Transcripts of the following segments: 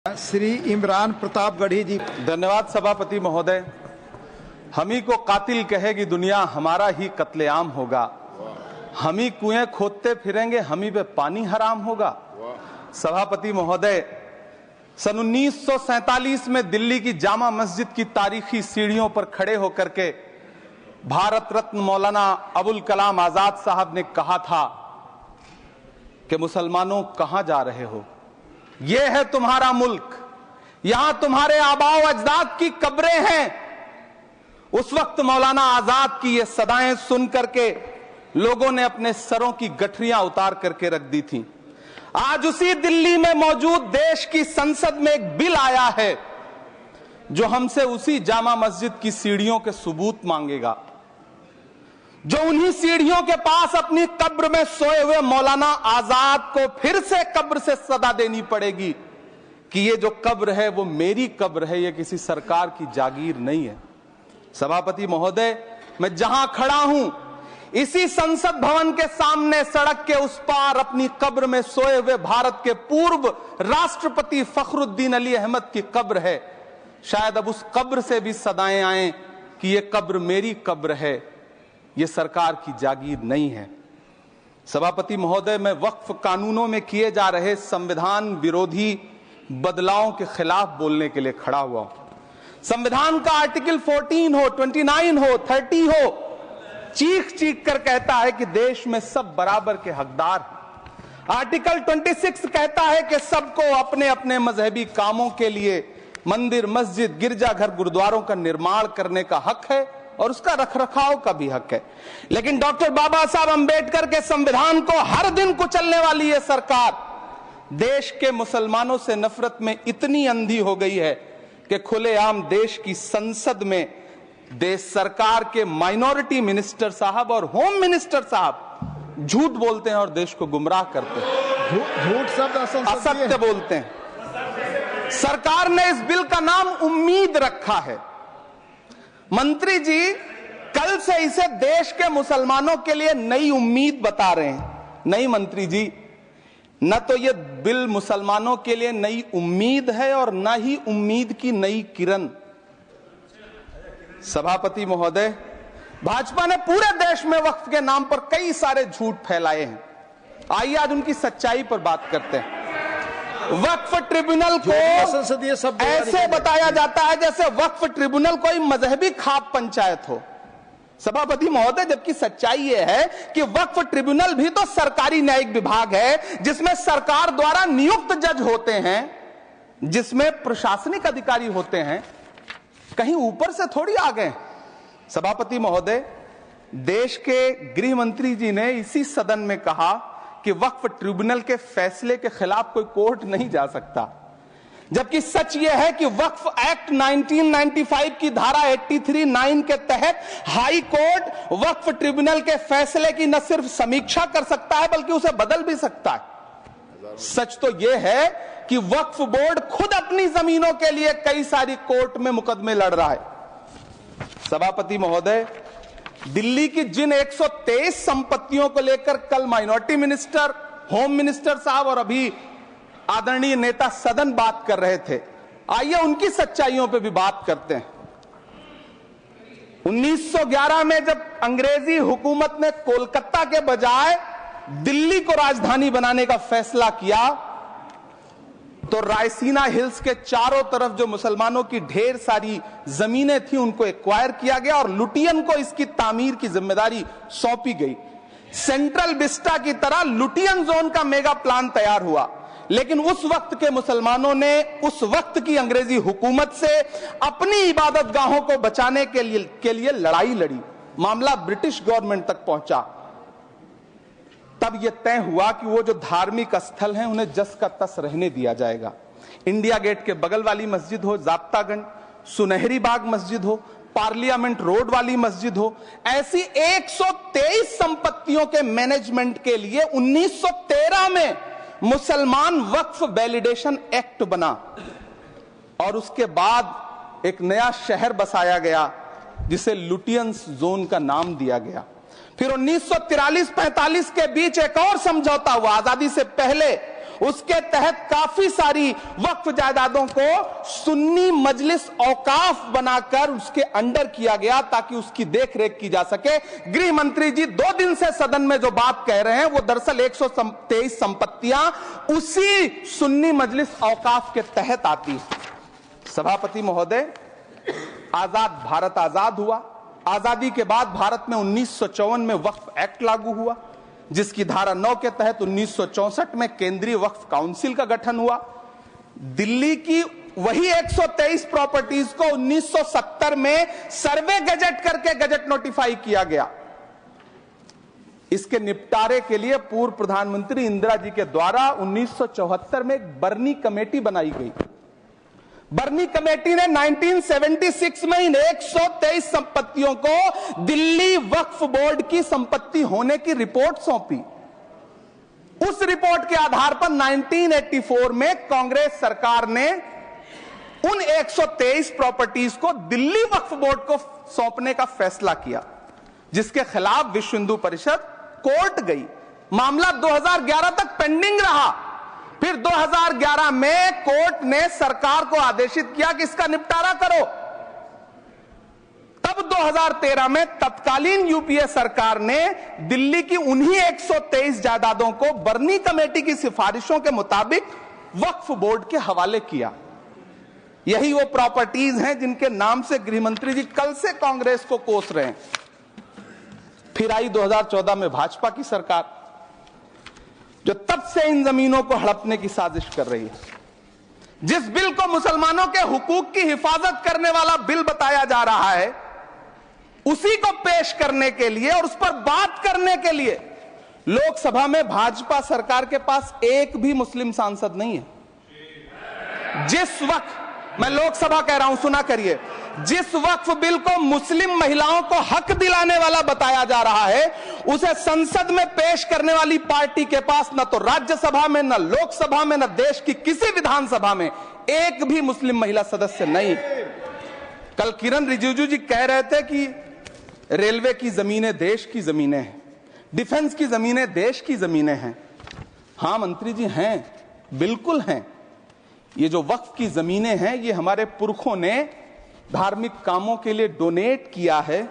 श्री इमरान प्रतापगढ़ी जी। धन्यवाद सभापति महोदय। हम ही को कातिल कहेगी दुनिया, हमारा ही कत्लेआम होगा। हम ही कुएं खोदते फिरेंगे, हम ही पे पानी हराम होगा। सभापति महोदय, सन 1947 में दिल्ली की जामा मस्जिद की तारीखी सीढ़ियों पर खड़े होकर के भारत रत्न मौलाना अबुल कलाम आजाद साहब ने कहा था कि मुसलमानों कहां जा रहे हो, ये है तुम्हारा मुल्क, यहां तुम्हारे आबाओ अजदाद की कब्रें हैं। उस वक्त मौलाना आजाद की ये सदाएं सुन करके लोगों ने अपने सरों की गठरियां उतार करके रख दी थी। आज उसी दिल्ली में मौजूद देश की संसद में एक बिल आया है जो हमसे उसी जामा मस्जिद की सीढ़ियों के सबूत मांगेगा, जो उन्हीं सीढ़ियों के पास अपनी कब्र में सोए हुए मौलाना आजाद को फिर से कब्र से सदा देनी पड़ेगी कि ये जो कब्र है वो मेरी कब्र है, ये किसी सरकार की जागीर नहीं है। सभापति महोदय, मैं जहां खड़ा हूं इसी संसद भवन के सामने सड़क के उस पार अपनी कब्र में सोए हुए भारत के पूर्व राष्ट्रपति फखरुद्दीन अली अहमद की कब्र है। शायद अब उस कब्र से भी सदाएं आए कि ये कब्र मेरी कब्र है, ये सरकार की जागीर नहीं है। सभापति महोदय, मैं वक्फ कानूनों में किए जा रहे संविधान विरोधी बदलावों के खिलाफ बोलने के लिए खड़ा हुआ हूं। संविधान का आर्टिकल 14 हो, 29 हो, 30 हो, चीख चीख कर कहता है कि देश में सब बराबर के हकदार हैं। आर्टिकल 26 कहता है कि सबको अपने अपने मजहबी कामों के लिए मंदिर, मस्जिद, गिरजाघर, गुरुद्वारों का निर्माण करने का हक है और उसका रखरखाव का भी हक है। लेकिन डॉक्टर बाबा साहब अंबेडकर के संविधान को हर दिन कुचलने वाली ये सरकार देश के मुसलमानों से नफरत में इतनी अंधी हो गई है कि खुलेआम देश की संसद में देश सरकार के माइनॉरिटी मिनिस्टर साहब और होम मिनिस्टर साहब झूठ बोलते हैं और देश को गुमराह करते हैं, झूठ शब्द असत्य बोलते हैं। सरकार ने इस बिल का नाम उम्मीद रखा है। मंत्री जी कल से इसे देश के मुसलमानों के लिए नई उम्मीद बता रहे हैं। नहीं मंत्री जी, न तो ये बिल मुसलमानों के लिए नई उम्मीद है और न ही उम्मीद की नई किरण। सभापति महोदय, भाजपा ने पूरे देश में वक्फ के नाम पर कई सारे झूठ फैलाए हैं। आइए आज उनकी सच्चाई पर बात करते हैं। वक्फ ट्रिब्यूनल को ऐसे बताया जाता है जैसे वक्फ ट्रिब्यूनल कोई मजहबी खाप पंचायत हो। सभापति महोदय, जबकि सच्चाई यह है कि वक्फ ट्रिब्यूनल भी तो सरकारी न्यायिक विभाग है जिसमें सरकार द्वारा नियुक्त जज होते हैं, जिसमें प्रशासनिक अधिकारी होते हैं, कहीं ऊपर से थोड़ी आ गए। सभापति महोदय, देश के गृह मंत्री जी ने इसी सदन में कहा कि वक्फ ट्रिब्यूनल के फैसले के खिलाफ कोई कोर्ट नहीं जा सकता, जबकि सच यह है कि वक्फ एक्ट 1995 की धारा 83(9) के तहत हाई कोर्ट वक्फ ट्रिब्यूनल के फैसले की न सिर्फ समीक्षा कर सकता है बल्कि उसे बदल भी सकता है। सच तो यह है कि वक्फ बोर्ड खुद अपनी जमीनों के लिए कई सारी कोर्ट में मुकदमे लड़ रहा है। सभापति महोदय, दिल्ली की जिन 123 संपत्तियों को लेकर कल माइनॉरिटी मिनिस्टर, होम मिनिस्टर साहब और अभी आदरणीय नेता सदन बात कर रहे थे, आइए उनकी सच्चाइयों पे भी बात करते हैं। 1911 में जब अंग्रेजी हुकूमत ने कोलकाता के बजाय दिल्ली को राजधानी बनाने का फैसला किया तो रायसीना हिल्स के चारों तरफ जो मुसलमानों की ढेर सारी जमीनें थी उनको एक्वायर किया गया और लुटियन को इसकी तामीर की जिम्मेदारी सौंपी गई। सेंट्रल विस्टा की तरह लुटियन जोन का मेगा प्लान तैयार हुआ, लेकिन उस वक्त के मुसलमानों ने उस वक्त की अंग्रेजी हुकूमत से अपनी इबादत गाहों को बचाने के लिए लड़ाई लड़ी। मामला ब्रिटिश गवर्नमेंट तक पहुंचा। तब यह तय हुआ कि वो जो धार्मिक स्थल हैं उन्हें जस का तस रहने दिया जाएगा। इंडिया गेट के बगल वाली मस्जिद हो, जाप्तागंज, सुनहरी बाग मस्जिद हो, पार्लियामेंट रोड वाली मस्जिद हो, ऐसी 123 संपत्तियों के मैनेजमेंट के लिए 1913 में मुसलमान वक्फ वैलिडेशन एक्ट बना और उसके बाद एक नया शहर बसाया गया जिसे लुटियंस जोन का नाम दिया गया। फिर 1943-45 के बीच एक और समझौता हुआ आजादी से पहले उसके तहत काफी सारी वक्फ जायदादों को सुन्नी मजलिस औकाफ बनाकर उसके अंडर किया गया ताकि उसकी देखरेख की जा सके। गृह मंत्री जी 2 दिन से सदन में जो बात कह रहे हैं वो दरअसल 123 संपत्तियां उसी सुन्नी मजलिस औकाफ के तहत आती है। सभापति महोदय, आजाद भारत आजाद हुआ। आजादी के बाद भारत में 1954 में वक्फ एक्ट लागू हुआ, जिसकी धारा 9 के तहत 1964 में केंद्रीय वक्फ काउंसिल का गठन हुआ। दिल्ली की वही 123 प्रॉपर्टीज को 1970 में सर्वे गजट करके गजट नोटिफाई किया गया। इसके निपटारे के लिए पूर्व प्रधानमंत्री इंदिरा जी के द्वारा 1974 में एक बर्नी कमेटी बनाई गई। बर्नी कमेटी ने 1976 में इन 123 संपत्तियों को दिल्ली वक्फ बोर्ड की संपत्ति होने की रिपोर्ट सौंपी। उस रिपोर्ट के आधार पर 1984 में कांग्रेस सरकार ने उन 123 प्रॉपर्टीज को दिल्ली वक्फ बोर्ड को सौंपने का फैसला किया, जिसके खिलाफ विश्व हिंदू परिषद कोर्ट गई। मामला 2011 तक पेंडिंग रहा। फिर 2011 में कोर्ट ने सरकार को आदेशित किया कि इसका निपटारा करो। तब 2013 में तत्कालीन यूपीए सरकार ने दिल्ली की उन्हीं 123 जायदादों को बर्नी कमेटी की सिफारिशों के मुताबिक वक्फ बोर्ड के हवाले किया। यही वो प्रॉपर्टीज हैं जिनके नाम से गृह मंत्री जी कल से कांग्रेस को कोस रहे हैं। फिर आई 2014 में भाजपा की सरकार, जो तब से इन जमीनों को हड़पने की साजिश कर रही है। जिस बिल को मुसलमानों के हुकूक की हिफाजत करने वाला बिल बताया जा रहा है, उसी को पेश करने के लिए और उस पर बात करने के लिए लोकसभा में भाजपा सरकार के पास एक भी मुस्लिम सांसद नहीं है। जिस वक्त, मैं लोकसभा कह रहा हूं, सुना करिए, जिस वक्फ बिल को मुस्लिम महिलाओं को हक दिलाने वाला बताया जा रहा है, उसे संसद में पेश करने वाली पार्टी के पास न तो राज्यसभा में, न लोकसभा में, न देश की किसी विधानसभा में एक भी मुस्लिम महिला सदस्य नहीं। कल किरण रिजिजू जी कह रहे थे कि रेलवे की जमीनें देश की जमीनें हैं, डिफेंस की जमीनें देश की जमीनें हैं। हां मंत्री जी, हैं, बिल्कुल हैं। ये जो वक्फ की जमीनें हैं, ये हमारे पुरखों ने धार्मिक कामों के लिए डोनेट किया है।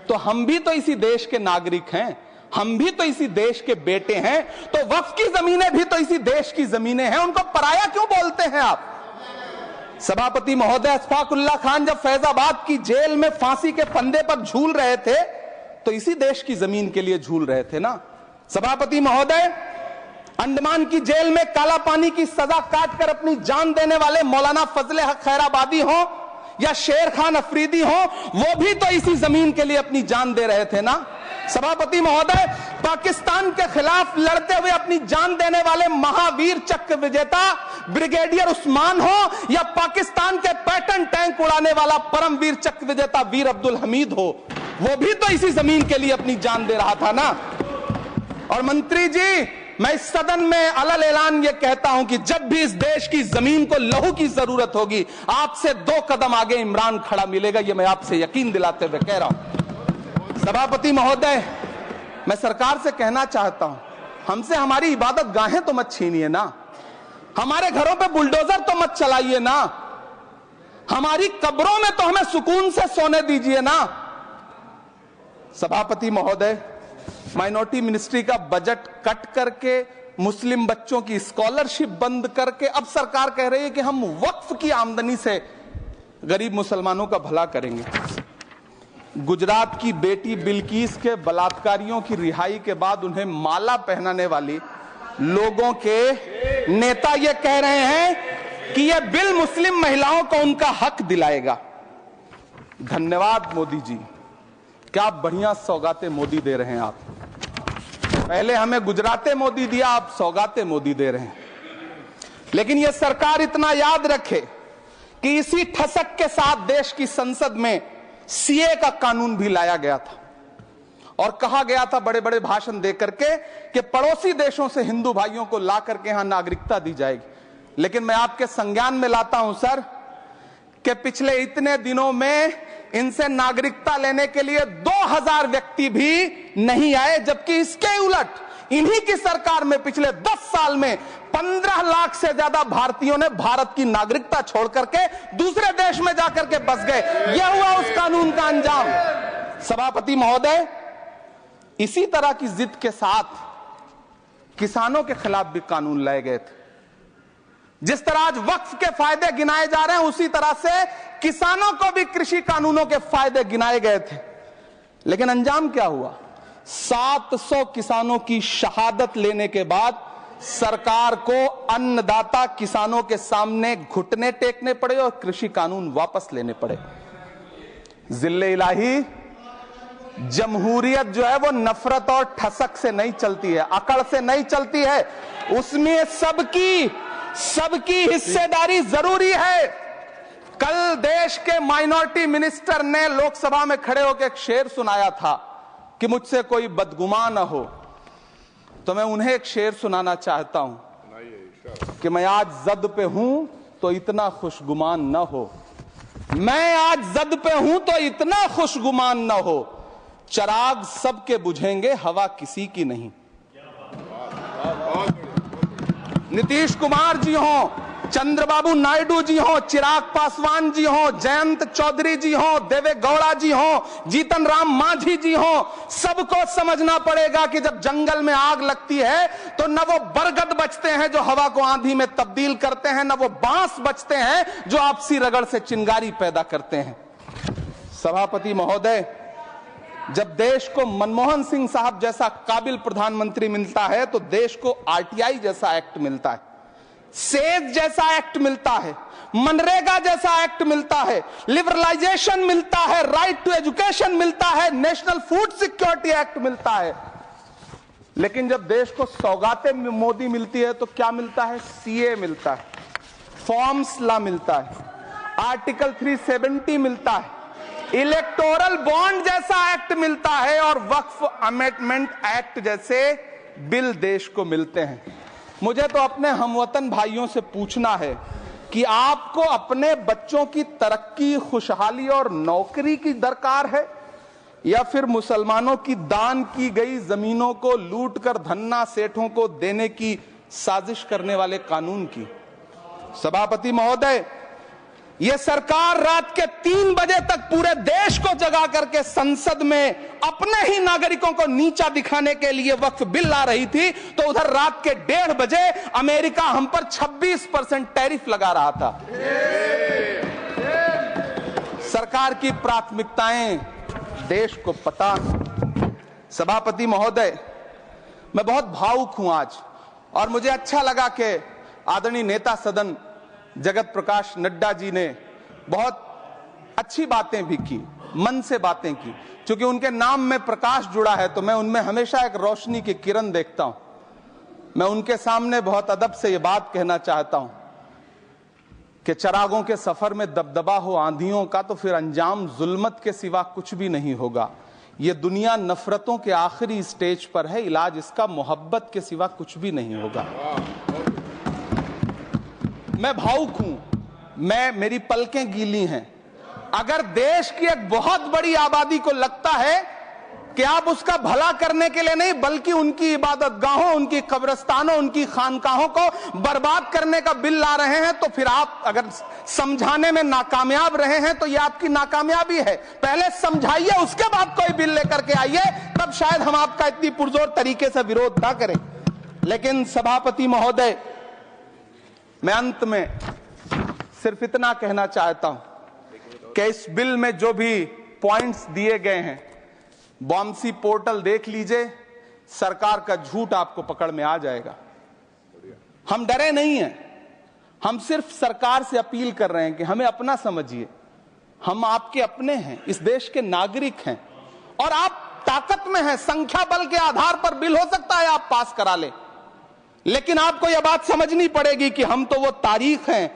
तो हम भी तो इसी देश के नागरिक हैं, हम भी तो इसी देश के बेटे हैं। तो वक्फ की जमीनें भी तो इसी देश की जमीनें हैं, उनको पराया क्यों बोलते हैं आप? सभापति महोदय, अशफाकुल्लाह खान जब फैजाबाद की जेल में फांसी के फंदे पर झूल रहे थे, तो इसी देश की जमीन के लिए झूल रहे थे ना। सभापति महोदय, अंडमान की जेल में काला पानी की सजा काटकर अपनी जान देने वाले मौलाना फजले हक खैराबादी हो या शेर खान अफरीदी हो, वो भी तो इसी जमीन के लिए अपनी जान दे रहे थे ना। सभापति महोदय, पाकिस्तान के खिलाफ लड़ते हुए अपनी जान देने वाले महावीर चक्र विजेता ब्रिगेडियर उस्मान हो या पाकिस्तान के पैटर्न टैंक उड़ाने वाला परमवीर चक्र विजेता वीर अब्दुल हमीद हो, वो भी तो इसी जमीन के लिए अपनी जान दे रहा था ना। और मंत्री जी, मैं इस सदन में अलल ऐलान ये कहता हूं कि जब भी इस देश की जमीन को लहू की जरूरत होगी, आपसे 2 कदम आगे इमरान खड़ा मिलेगा, ये मैं आपसे यकीन दिलाते हुए कह रहा हूं। सभापति महोदय, मैं सरकार से कहना चाहता हूं, हमसे हमारी इबादत गाहें तो मत छीनिए ना, हमारे घरों पे बुलडोजर तो मत चलाइए ना, हमारी कब्रों में तो हमें सुकून से सोने दीजिए ना। सभापति महोदय, माइनॉरिटी मिनिस्ट्री का बजट कट करके मुस्लिम बच्चों की स्कॉलरशिप बंद करके अब सरकार कह रही है कि हम वक्फ की आमदनी से गरीब मुसलमानों का भला करेंगे। गुजरात की बेटी बिल्किस के बलात्कारियों की रिहाई के बाद उन्हें माला पहनाने वाली लोगों के नेता ये कह रहे हैं कि यह बिल मुस्लिम महिलाओं को उनका हक दिलाएगा। धन्यवाद मोदी जी, क्या बढ़िया सौगातें मोदी दे रहे हैं आप। पहले हमें गुजराते मोदी दिया, आप सौगाते मोदी दे रहे हैं। लेकिन यह सरकार इतना याद रखे कि इसी ठसक के साथ देश की संसद में सीए का कानून भी लाया गया था और कहा गया था बड़े बड़े भाषण देकर के कि पड़ोसी देशों से हिंदू भाइयों को ला करके यहां नागरिकता दी जाएगी। लेकिन मैं आपके संज्ञान में लाता हूं सर कि पिछले इतने दिनों में इनसे नागरिकता लेने के लिए 2000 व्यक्ति भी नहीं आए, जबकि इसके उलट इन्हीं की सरकार में पिछले 10 साल में 15 लाख से ज्यादा भारतीयों ने भारत की नागरिकता छोड़ करके दूसरे देश में जाकर के बस गए। यह हुआ उस कानून का अंजाम। सभापति महोदय, इसी तरह की जिद के साथ किसानों के खिलाफ भी कानून लाए गए थे। जिस तरह आज वक्फ के फायदे गिनाए जा रहे हैं, उसी तरह से किसानों को भी कृषि कानूनों के फायदे गिनाए गए थे। लेकिन अंजाम क्या हुआ? 700 किसानों की शहादत लेने के बाद सरकार को अन्नदाता किसानों के सामने घुटने टेकने पड़े और कृषि कानून वापस लेने पड़े। जिल्ले इलाही, जमहूरियत जो है वो नफरत और ठसक से नहीं चलती है, अकड़ से नहीं चलती है। उसमें सबकी हिस्सेदारी जरूरी है। कल देश के माइनॉरिटी मिनिस्टर ने लोकसभा में खड़े होकर एक शेर सुनाया था कि मुझसे कोई बदगुमान न हो, तो मैं उन्हें एक शेर सुनाना चाहता हूं कि मैं आज जद पे हूं तो इतना खुशगुमान न हो, मैं आज जद पे हूं तो इतना खुशगुमान न हो, चराग सबके बुझेंगे हवा किसी की नहीं। नीतीश कुमार जी हो, चंद्रबाबू नायडू जी हो, चिराग पासवान जी हो, जयंत चौधरी जी हो, देवे गौड़ा जी हो, जीतन राम मांझी जी हो, सबको समझना पड़ेगा कि जब जंगल में आग लगती है तो न वो बरगद बचते हैं जो हवा को आंधी में तब्दील करते हैं, न वो बांस बचते हैं जो आपसी रगड़ से चिंगारी पैदा करते हैं। सभापति महोदय, जब देश को मनमोहन सिंह साहब जैसा काबिल प्रधानमंत्री मिलता है तो देश को आरटीआई जैसा एक्ट मिलता है, सेज जैसा एक्ट मिलता है, मनरेगा जैसा एक्ट मिलता है, लिबरलाइजेशन मिलता है, राइट टू एजुकेशन मिलता है, नेशनल फूड सिक्योरिटी एक्ट मिलता है। लेकिन जब देश को सौगातें मोदी मिलती है तो क्या मिलता है? सीए मिलता है, फॉर्म्स लॉ मिलता है, आर्टिकल 370 मिलता है, इलेक्टोरल बॉन्ड जैसा एक्ट मिलता है और वक्फ अमेंडमेंट एक्ट जैसे बिल देश को मिलते हैं। मुझे तो अपने हमवतन भाइयों से पूछना है कि आपको अपने बच्चों की तरक्की, खुशहाली और नौकरी की दरकार है या फिर मुसलमानों की दान की गई जमीनों को लूटकर धन्ना सेठों को देने की साजिश करने वाले कानून की? सभापति महोदय, यह सरकार रात के 3 बजे तक पूरे देश को जगा करके संसद में अपने ही नागरिकों को नीचा दिखाने के लिए वक्फ बिल ला रही थी, तो उधर रात के 1:30 बजे अमेरिका हम पर 26% टैरिफ लगा रहा था। सरकार की प्राथमिकताएं देश को पता। सभापति महोदय, मैं बहुत भावुक हूं आज, और मुझे अच्छा लगा कि आदरणीय नेता सदन जगत प्रकाश नड्डा जी ने बहुत अच्छी बातें भी की, मन से बातें की। क्योंकि उनके नाम में प्रकाश जुड़ा है तो मैं उनमें हमेशा एक रोशनी की किरण देखता हूं। मैं उनके सामने बहुत अदब से यह बात कहना चाहता हूं कि चरागों के सफर में दबदबा हो आंधियों का तो फिर अंजाम जुल्मत के सिवा कुछ भी नहीं होगा। यह दुनिया नफरतों के आखिरी स्टेज पर है, इलाज इसका मोहब्बत के सिवा कुछ भी नहीं होगा। मैं भावुक हूं, मेरी पलकें गीली हैं। अगर देश की एक बहुत बड़ी आबादी को लगता है कि आप उसका भला करने के लिए नहीं बल्कि उनकी इबादतगाहों, उनकी कब्रिस्तानों, उनकी खानकाहों को बर्बाद करने का बिल ला रहे हैं, तो फिर आप अगर समझाने में नाकामयाब रहे हैं तो यह आपकी नाकामयाबी है। पहले समझाइए, उसके बाद कोई बिल लेकर के आइए, तब शायद हम आपका इतनी पुरजोर तरीके से विरोध ना करें। लेकिन सभापति महोदय, मैं अंत में सिर्फ इतना कहना चाहता हूं कि इस बिल में जो भी पॉइंट्स दिए गए हैं, बॉम्सी पोर्टल देख लीजिए, सरकार का झूठ आपको पकड़ में आ जाएगा। हम डरे नहीं हैं, हम सिर्फ सरकार से अपील कर रहे हैं कि हमें अपना समझिए। हम आपके अपने हैं, इस देश के नागरिक हैं और आप ताकत में हैं। संख्या बल के आधार पर बिल हो सकता है आप पास करा ले, लेकिन आपको यह बात समझनी पड़ेगी कि हम तो वो तारीख हैं,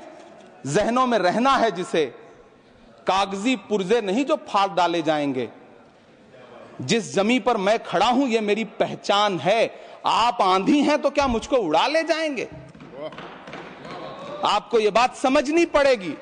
जहनों में रहना है जिसे कागजी पुर्जे नहीं जो फाड़ डाले जाएंगे। जिस जमीन पर मैं खड़ा हूं यह मेरी पहचान है। आप आंधी हैं तो क्या मुझको उड़ा ले जाएंगे? आपको यह बात समझनी पड़ेगी।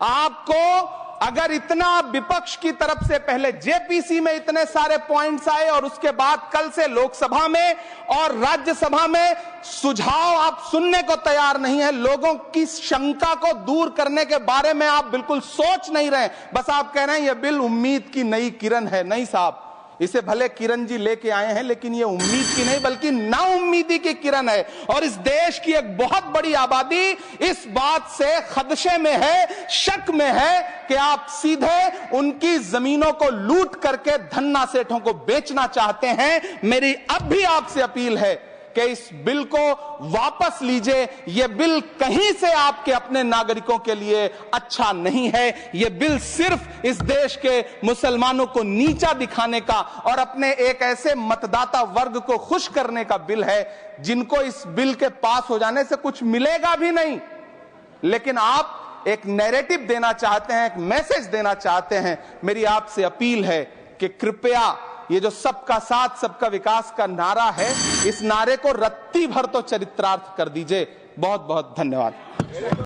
आपको अगर इतना विपक्ष की तरफ से पहले जेपीसी में इतने सारे पॉइंट्स आए और उसके बाद कल से लोकसभा में और राज्यसभा में सुझाव आप सुनने को तैयार नहीं है, लोगों की शंका को दूर करने के बारे में आप बिल्कुल सोच नहीं रहे, बस आप कह रहे हैं यह बिल उम्मीद की नई किरण है। नहीं साहब, इसे भले किरण जी लेके आए हैं, लेकिन ये उम्मीद की नहीं बल्कि नाउम्मीदी की किरण है। और इस देश की एक बहुत बड़ी आबादी इस बात से खदशे में है, शक में है कि आप सीधे उनकी जमीनों को लूट करके धन्ना सेठों को बेचना चाहते हैं। मेरी अब भी आपसे अपील है कि इस बिल को वापस लीजिए। यह बिल कहीं से आपके अपने नागरिकों के लिए अच्छा नहीं है। यह बिल सिर्फ इस देश के मुसलमानों को नीचा दिखाने का और अपने एक ऐसे मतदाता वर्ग को खुश करने का बिल है जिनको इस बिल के पास हो जाने से कुछ मिलेगा भी नहीं, लेकिन आप एक नैरेटिव देना चाहते हैं, एक मैसेज देना चाहते हैं। मेरी आपसे अपील है कि कृपया ये जो सबका साथ सबका विकास का नारा है, इस नारे को रत्ती भर तो चरित्रार्थ कर दीजिए। बहुत बहुत धन्यवाद।